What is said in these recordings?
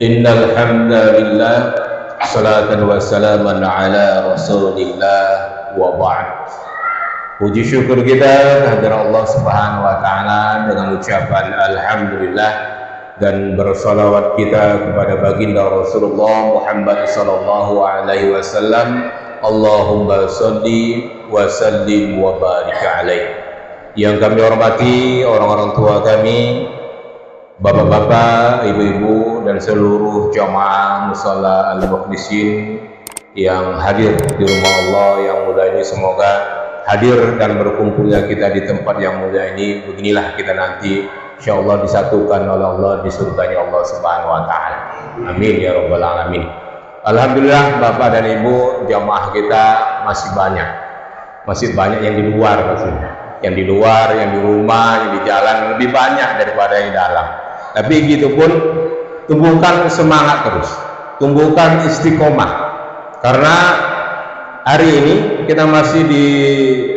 Innal hamdalillah salatan wa salaman ala rasulillah wa ba'd. Puji syukur kita kehadirat Allah Subhanahu wa taala dengan ucapan alhamdulillah dan bersalawat kita kepada baginda Rasulullah Muhammad sallallahu alaihi wasallam. Allahumma shalli wa sallim wa barik alaihi. Yang kami hormati orang-orang tua kami, bapak-bapak, ibu-ibu, dan seluruh jamaah musalla al-mukhlisin yang hadir di rumah Allah yang mulia ini, semoga hadir dan berkumpulnya kita di tempat yang mulia ini. Beginilah kita nanti insyaallah disatukan oleh Allah di surganya Allah Subhanahu wa taala. Amin ya rabbal alamin. Alhamdulillah bapak dan ibu, jamaah kita masih banyak yang di luar maksudnya. Yang di luar, yang di rumah, yang di jalan lebih banyak daripada yang di dalam. Tapi gitu pun tumbuhkan semangat terus, tumbuhkan istiqomah, karena hari ini kita masih di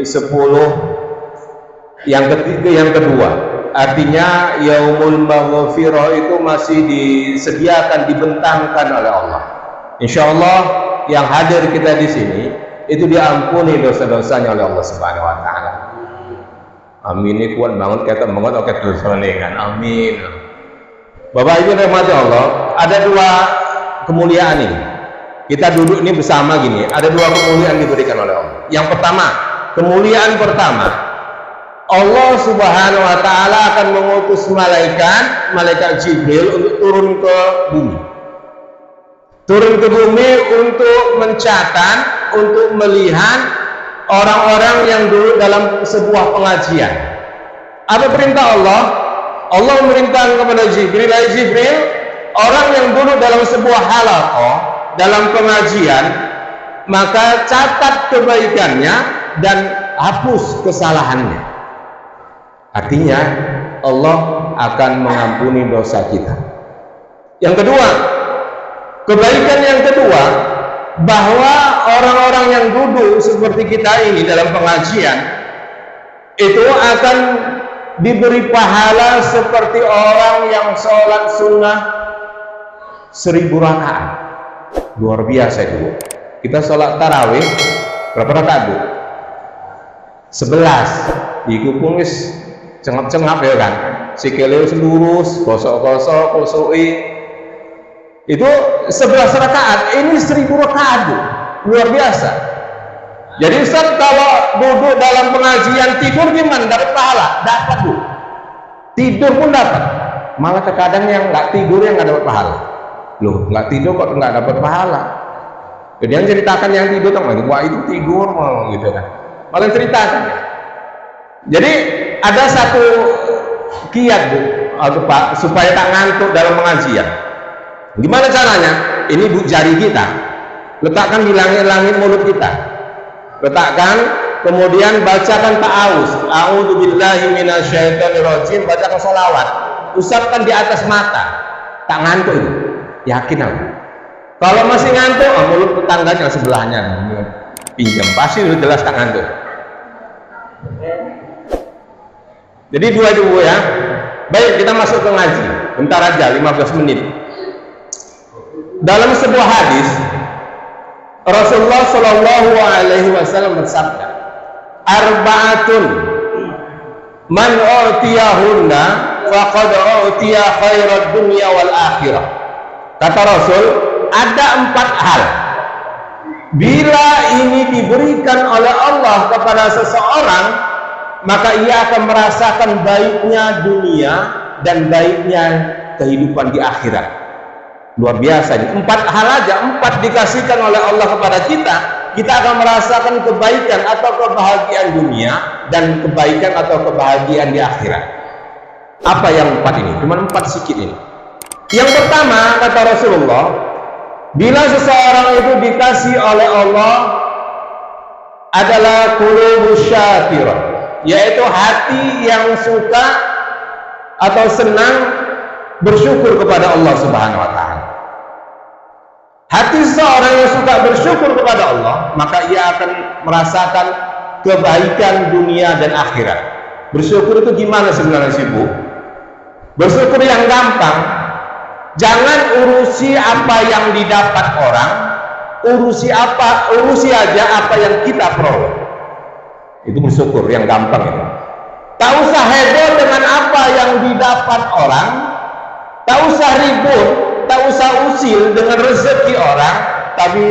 10 yang kedua, artinya Yaumul Maghfirah itu masih disediakan, dibentangkan oleh Allah. Insya Allah yang hadir kita di sini itu diampuni dosa-dosanya oleh Allah Subhanahu wa taala. Amin. Ini kuat banget kata banget oke dosa kan. Amin. Bapak Ibu rahmati Allah, ada dua kemuliaan ini. Kita duduk ini bersama gini, ada dua kemuliaan diberikan oleh Allah. Yang pertama, kemuliaan pertama, Allah Subhanahu wa taala akan mengutus malaikat Jibril untuk turun ke bumi. Turun ke bumi untuk mencatat, untuk melihat orang-orang yang dulu dalam sebuah pengajian. Apa perintah Allah? Allah memerintahkan kepada Jibril, Jibril, orang yang dulu dalam sebuah halaqah, dalam pengajian, maka catat kebaikannya dan hapus kesalahannya. Artinya Allah akan mengampuni dosa kita. Yang kedua, kebaikan yang kedua, bahwa orang-orang yang duduk seperti kita ini dalam pengajian itu akan diberi pahala seperti orang yang sholat sunnah 1000 rakaat. Luar biasa itu. Kita sholat tarawih berapa rakaat bu? 11. Iku pun wis cengap-cengap ya kan, sikile lurus, gosok-gosok, kosoi. Itu 11 rakaat, ini 1000 rakaat bu. Luar biasa. Jadi Ustaz, kalau duduk dalam pengajian tidur gimana? Dapat pahala? Dapat bu. Tidur pun dapat. Malah terkadang yang nggak tidur yang nggak dapat pahala. Loh, nggak tidur kok nggak dapat pahala? Kemudian ceritakan yang tidur kan, wah itu tidur mau gitu kan. Malah ceritakan. Jadi ada satu kiat bu, Pak, supaya tak ngantuk dalam pengajian. Gimana caranya? Ini bu, jari kita letakkan di langit-langit mulut kita, letakkan, kemudian bacakan ta'awuz, a'udzubillahi minasyaitonirrajim, bacakan sholawat, usapkan di atas mata, tak ngantuk itu, yakin aku. Kalau masih ngantuk, mulut tetangganya sebelahnya pinjam, pasti udah jelas tak ngantuk. Jadi dua ya. Baik, kita masuk ke ngaji bentar aja, 15 menit. Dalam sebuah hadis Rasulullah Shallallahu Alaihi Wasallam bersabda, arba'atun man utiyahunna faqad utiya khairat dunya wal akhirah. Kata Rasul, ada 4 hal bila ini diberikan oleh Allah kepada seseorang, maka ia akan merasakan baiknya dunia dan baiknya kehidupan di akhirat. Luar biasa ini, 4 hal aja, 4 dikasihkan oleh Allah kepada kita akan merasakan kebaikan atau kebahagiaan dunia dan kebaikan atau kebahagiaan di akhirat. Apa yang 4 ini? Cuma 4 sikit ini. Yang pertama, kata Rasulullah, bila seseorang itu dikasih oleh Allah adalah qulubus syakirah, yaitu hati yang suka atau senang bersyukur kepada Allah Subhanahu wa taala. Hati seorang yang suka bersyukur kepada Allah, maka ia akan merasakan kebaikan dunia dan akhirat. Bersyukur itu gimana sebenarnya sih bu? Bersyukur yang gampang, Jangan urusi apa yang didapat orang, urusi aja apa yang kita peroleh. Itu bersyukur yang gampang itu. Tak usah heboh dengan apa yang didapat orang, tak usah ribut, tak usah usil dengan rezeki orang, tapi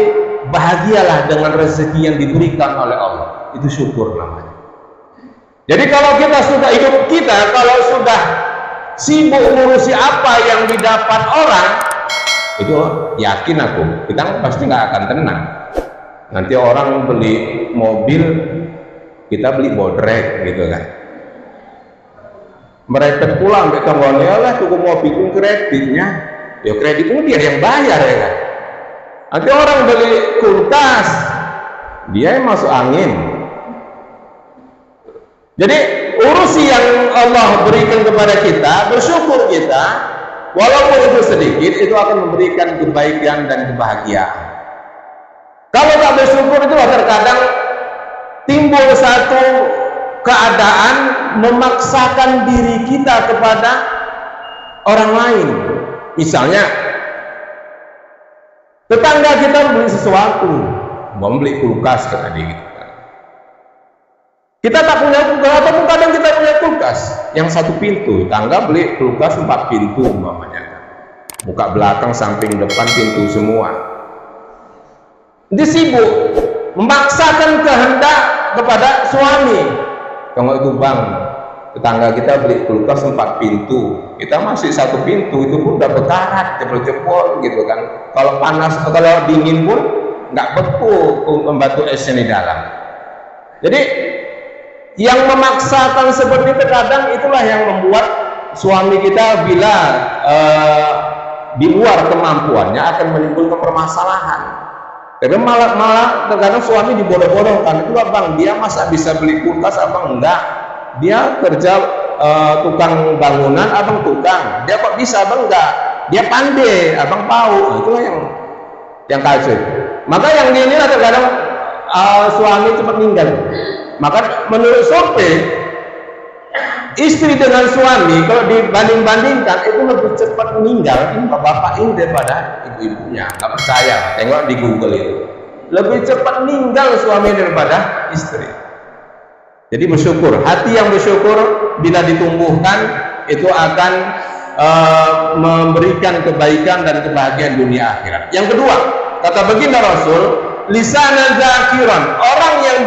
bahagialah dengan rezeki yang diberikan oleh Allah. Itu syukur namanya. Jadi kalau kita sudah hidup kita, kalau sudah sibuk ngurusi apa yang didapat orang, itu yakin aku, kita pasti nggak akan tenang. Nanti orang beli mobil, kita beli bodrek gitu kan. Mereka pulang sampai tanggungnya lah, tuku mobil itu kreditnya, ya kreditnya dia yang bayar ya kan. Nanti orang beli kulkas, dia yang masuk angin. Jadi urusi yang Allah berikan kepada kita, bersyukur kita, walaupun itu sedikit, itu akan memberikan kebaikan dan kebahagiaan. Kalau tak bersyukur itu terkadang timbul satu keadaan memaksakan diri kita kepada orang lain. Misalnya tetangga kita beli sesuatu, mau beli kulkas kata dia gitu. Kita tak punya kulkas, ataupun kadang kita punya kulkas yang satu pintu, tangga beli kulkas 4 pintu umpamanya, buka belakang, samping, depan, pintu semua. Dia sibuk memaksakan kehendak kepada suami. Kalau itu bang, tetangga kita beli kulkas 4 pintu, kita masih satu pintu, itu pun udah berkarat, jebol-jebol gitu kan. Kalau panas, kalau dingin pun nggak beku membantu esnya di dalam. Jadi yang memaksakan seperti itu kadang itulah yang membuat suami kita bila di luar kemampuannya akan menimbulkan permasalahan. Tapi malah terkadang suami dibodoh-bodohkan. Itu bang, dia masa bisa beli kulkas abang enggak? Dia kerja tukang bangunan, abang tukang. Dia kok bisa abang enggak? Dia pandai, abang tahu. Nah, itulah yang kacau. Maka yang ini terkadang suami cepat meninggal. Maka menurut survei, istri dengan suami kalau dibanding-bandingkan itu lebih cepat meninggal ini bapak ini daripada ibu-ibunya. Nggak percaya, tengok di Google itu. Lebih cepat meninggal suami daripada istri. Jadi bersyukur, hati yang bersyukur bila ditumbuhkan itu akan memberikan kebaikan dan kebahagiaan dunia akhirat. Yang kedua, kata baginda Rasul, lisanan zakiran, orang yang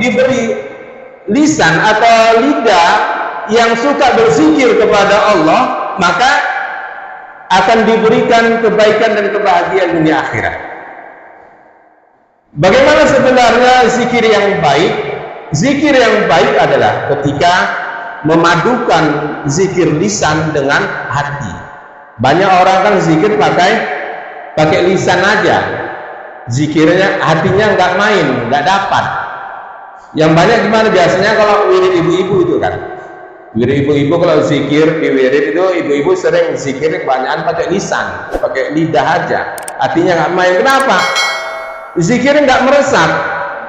diberi lisan atau lidah yang suka berzikir kepada Allah, maka akan diberikan kebaikan dan kebahagiaan dunia akhirat. Bagaimana sebenarnya zikir yang baik? Zikir yang baik adalah ketika memadukan zikir lisan dengan hati. Banyak orang kan zikir pakai lisan aja, zikirnya hatinya nggak main, nggak dapat. Yang banyak gimana biasanya kalau wirid ibu-ibu itu kan, wirid ibu-ibu kalau zikir di wirid itu ibu-ibu sering zikir kebanyakan pakai lisan, pakai lidah aja, hatinya nggak main. Kenapa? Zikirnya nggak meresap.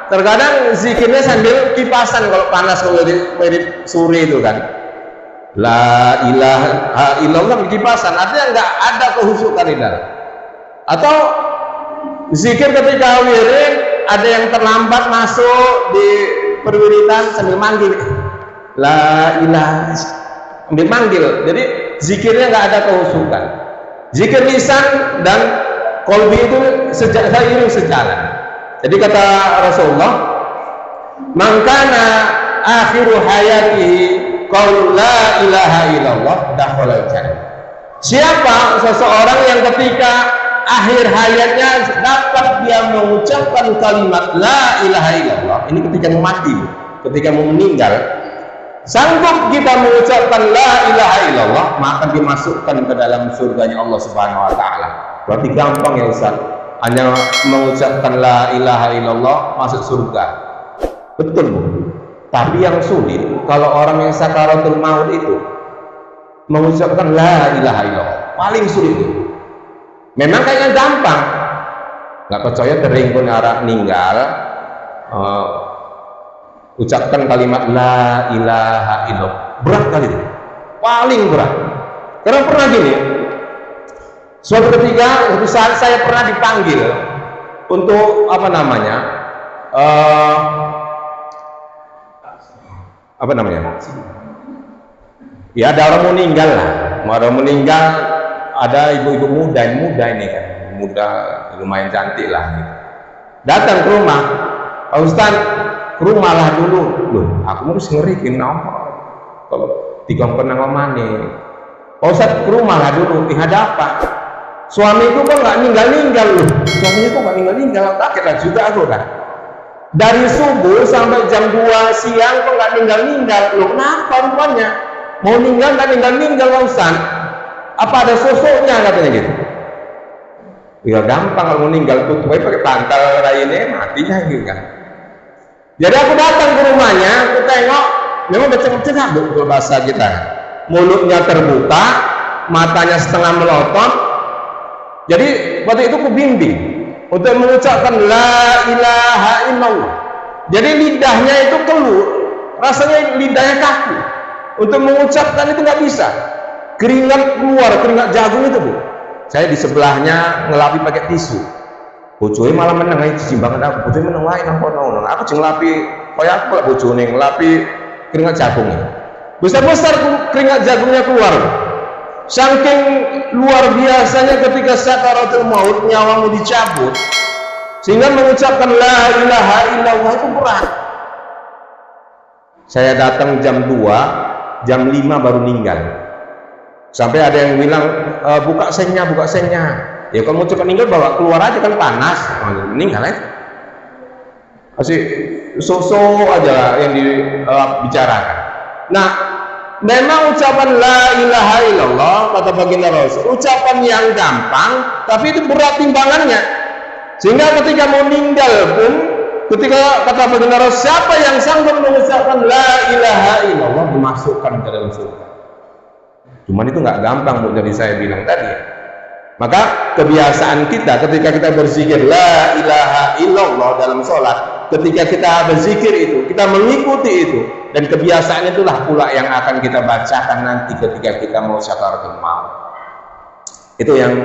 Terkadang zikirnya sambil kipasan kalau panas, kalau wirid sore itu kan, la ilaha illallah kipasan, artinya nggak ada kehusukan di dalam. Atau zikir ketika wirid ada yang terlambat masuk di perwiridan sambil manggil la ilaha, sambil manggil. Jadi zikirnya nggak ada kehusukan. Zikir lisan dan qalbi itu seiring sejalan. Jadi kata Rasulullah, man kana akhiru hayatihi qaul la ilaha illallah dakhala jannah. Siapa seseorang yang ketika akhir hayatnya dapat dia mengucapkan kalimat la ilaha illallah, ini ketika mau mati, ketika mau meninggal, sanggup kita mengucapkan la ilaha illallah, maka dimasukkan ke dalam surganya Allah Subhanahu wa taala. Berarti gampang ya Ustaz, hanya mengucapkan la ilaha illallah masuk surga. Betul Bu. Tapi yang sulit kalau orang yang sakaratul maut itu mengucapkan la ilaha illallah, paling sulit itu. Memang kayaknya gampang, nggak percaya tering pun arah meninggal, ucapkan kalimat la ilaha illallah, berat kali itu, paling berat. Karena pernah gini, Suatu ketika, suatu saat saya pernah dipanggil untuk apa namanya, ya ada orang meninggal lah, orang meninggal, ada ibu-ibu muda ini kan, muda lumayan cantik lah, gitu. Datang ke rumah, Pak Ustaz, ke rumah lah dulu, loh, aku harus ngeri, kenapa? Kalau tiga pernah ngomani, Pak Ustaz ke rumah lah dulu, ada apa? Suamiku kok nggak ninggal loh, suaminya kok nggak ninggal, kaget lah juga aku kan. Dari subuh sampai jam 2 siang kok nggak ninggal loh, kenapa rupanya? Mau ninggal nggak ninggal Pak Ustaz? Apa ada sosoknya katanya gitu? Ya gampang kalau mau ninggal tutup aja pakai bantal lainnya, matinya gitu kan. Jadi aku datang ke rumahnya, aku tengok, memang becek-becek bu bahasa kita, mulutnya terbuka, matanya setengah melotot. Jadi waktu itu aku bimbing untuk mengucapkan la ilaha illallah. Jadi lidahnya itu keluar, rasanya lidahnya kaku. Untuk mengucapkan itu nggak bisa. Keringat keluar, keringat jagung itu bu. Saya di sebelahnya ngelapi pakai tisu. Bojone malah meneng, cici banget aku. Bojone meneng wae nang kono. Aku jeng ngelapi, kaya aku lah bojone ngelapi keringat jagungnya. Besar-besar keringat jagungnya keluar. Saking luar biasanya ketika sakaratul maut, nyawamu dicabut, sehingga mengucapkan la ilaha illallah itu berat. Saya datang jam 2, jam 5 baru meninggal. Sampai ada yang bilang, buka sengnya. Ya kalau mau cepat meninggal bawa keluar aja kan panas, meninggal aja. Masih sosok aja yang dibicarakan. Nah, memang ucapan la ilaha illallah kata baginda Rasul, ucapan yang gampang, tapi itu berat timbangannya. Sehingga ketika mau meninggal pun, ketika kata baginda Rasul, siapa yang sanggup mengucapkan la ilaha illallah dimasukkan ke dalam surga. Cuman itu nggak gampang, Bu, jadi saya bilang tadi. Maka kebiasaan kita ketika kita berzikir la ilaha illallah dalam sholat, ketika kita berzikir itu, kita mengikuti itu, dan kebiasaan itulah pula yang akan kita bacakan nanti ketika kita mau sakaratul maut. Itu yang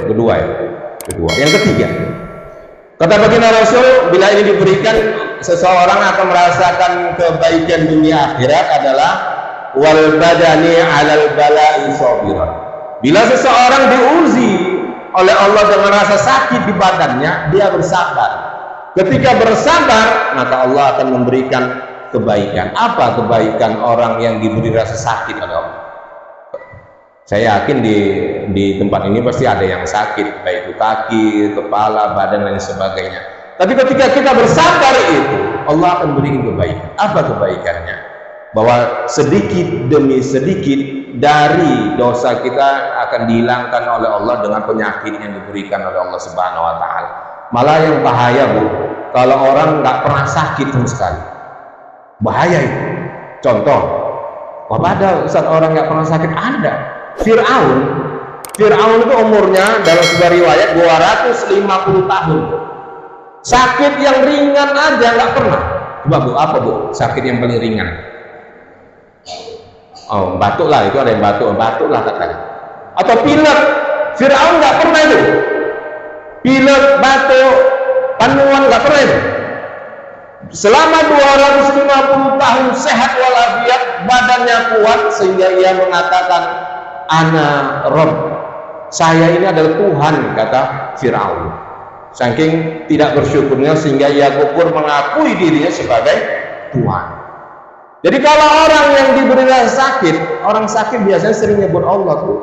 kedua ya. Yang ketiga, kata baginda Rasul, bila ini diberikan, seseorang akan merasakan kebaikan dunia akhirat adalah wal badani alal bala'i sabiran. Bila seseorang diuji oleh Allah dengan rasa sakit di badannya, dia bersabar. Ketika bersabar, maka Allah akan memberikan kebaikan. Apa kebaikan orang yang diberi rasa sakit oleh Allah? Saya yakin di tempat ini pasti ada yang sakit, baik itu kaki, kepala, badan, dan sebagainya. Tapi ketika kita bersabar itu, Allah akan berikan kebaikan. Apa kebaikannya? Bahwa sedikit demi sedikit dari dosa kita akan dihilangkan oleh Allah dengan penyakit yang diberikan oleh Allah Subhanahu wa Ta'ala. Malah yang bahaya, Bu, kalau orang nggak pernah sakit sama sekali, bahaya itu. Contoh, ada Ustaz orang nggak pernah sakit, ada. Fir'aun itu umurnya dalam sebuah riwayat 250 tahun. Sakit yang ringan aja nggak pernah. Coba Bu, apa Bu sakit yang paling ringan? Oh, batuk lah, itu ada yang batuk lah katanya. Atau pilek, Fir'aun nggak pernah itu. Pilek, batuk, panuan nggak pernah itu. Selama 250 tahun sehat walafiat, badannya kuat sehingga ia mengatakan ana Rob, saya ini adalah Tuhan, kata Fir'aun. Saking tidak bersyukurnya sehingga ia kufur mengakui dirinya sebagai Tuhan. Jadi kalau orang yang diberi rasa sakit, orang sakit biasanya sering nyebut Allah tuh.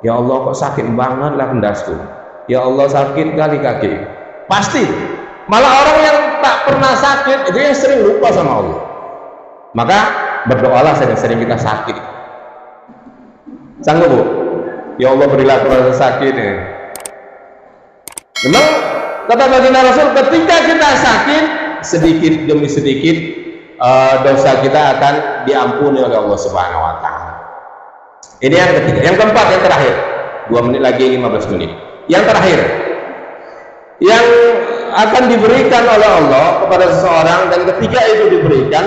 Ya Allah kok sakit banget lah kendasku. Ya Allah sakit kali kaki. Pasti. Malah orang yang tak pernah sakit itu yang sering lupa sama Allah. Maka berdoalah sering-sering kita sakit. Sanggup Bu? Ya Allah berilah aku rasa sakit ya. Memang kata baginda Rasul, ketika kita sakit sedikit demi sedikit dosa kita akan diampuni oleh Allah Subhanahu wa Ta'ala. Ini yang ketiga. Yang keempat, yang terakhir, 2 menit lagi, 15 menit. Yang terakhir, yang akan diberikan oleh Allah kepada seseorang, dan ketika itu diberikan,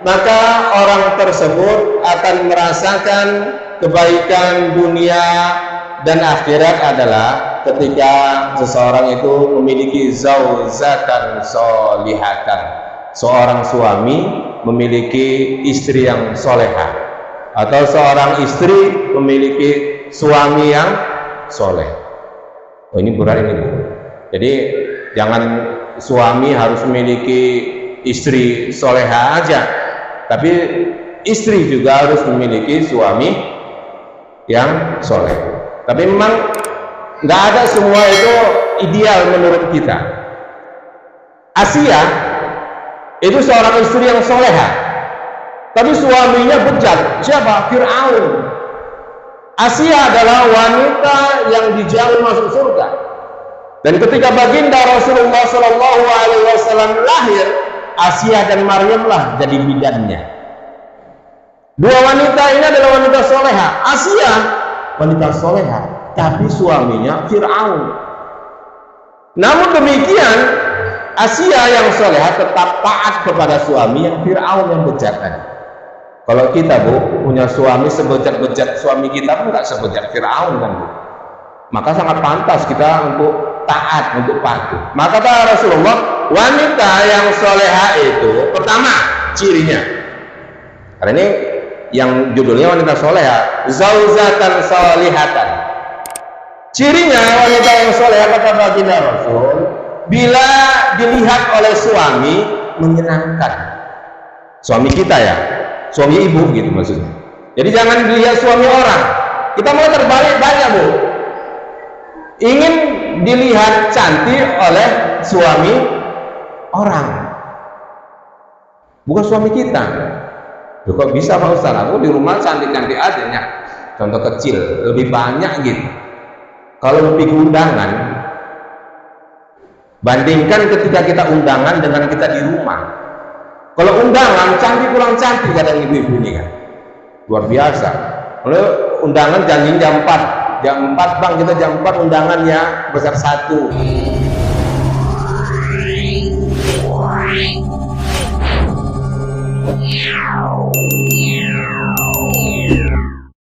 maka orang tersebut akan merasakan kebaikan dunia dan akhirat adalah ketika seseorang itu memiliki zaujatan sholihatan, seorang suami memiliki istri yang solehah, atau seorang istri memiliki suami yang soleh. Oh, ini berat ini, Bu. Jadi jangan suami harus memiliki istri soleha aja, tapi istri juga harus memiliki suami yang soleh. Tapi memang nggak ada semua itu ideal menurut kita. Asia itu seorang istri yang soleha, tapi suaminya bejat. Siapa? Fir'aun. Asia adalah wanita yang dijamin masuk surga. Dan ketika baginda Rasulullah Shallallahu Alaihi Wasallam lahir, Asia dan Maryamlah jadi bidannya. Dua wanita ini adalah wanita soleha. Asia wanita soleha, tapi suaminya Fir'aun. Namun demikian, Asia yang soleha tetap taat kepada suami yang Fir'aun yang bejat tadi. Kalau kita, Bu, punya suami sebejat-bejat suami kita pun nggak sebejat Fir'aun kan, Bu. Maka sangat pantas kita untuk taat, untuk patuh. Maka kata Rasulullah, wanita yang soleha itu pertama cirinya, karena ini yang judulnya wanita soleha, zaujatan sholihatan. Cirinya wanita yang soleha kata baginda Rasul, bila dilihat oleh suami menyenangkan. Suami kita ya, suami ibu gitu maksudnya. Jadi jangan dilihat suami orang. Kita mau terbalik banyak, Bu. Ingin dilihat cantik oleh suami orang, bukan suami kita. Loh, kok bisa Pak Ustaz? Aku di rumah cantik-cantik aja ya. Contoh kecil, lebih banyak gitu. Kalau pergi undangan, bandingkan ketika kita undangan dengan kita di rumah. Kalau undangan cantik kurang cantik kadang ibu-ibu ini kan, luar biasa. Kalau undangan janji jam 4. Jam 4 Bang, kita jam 4 undangannya besar 1.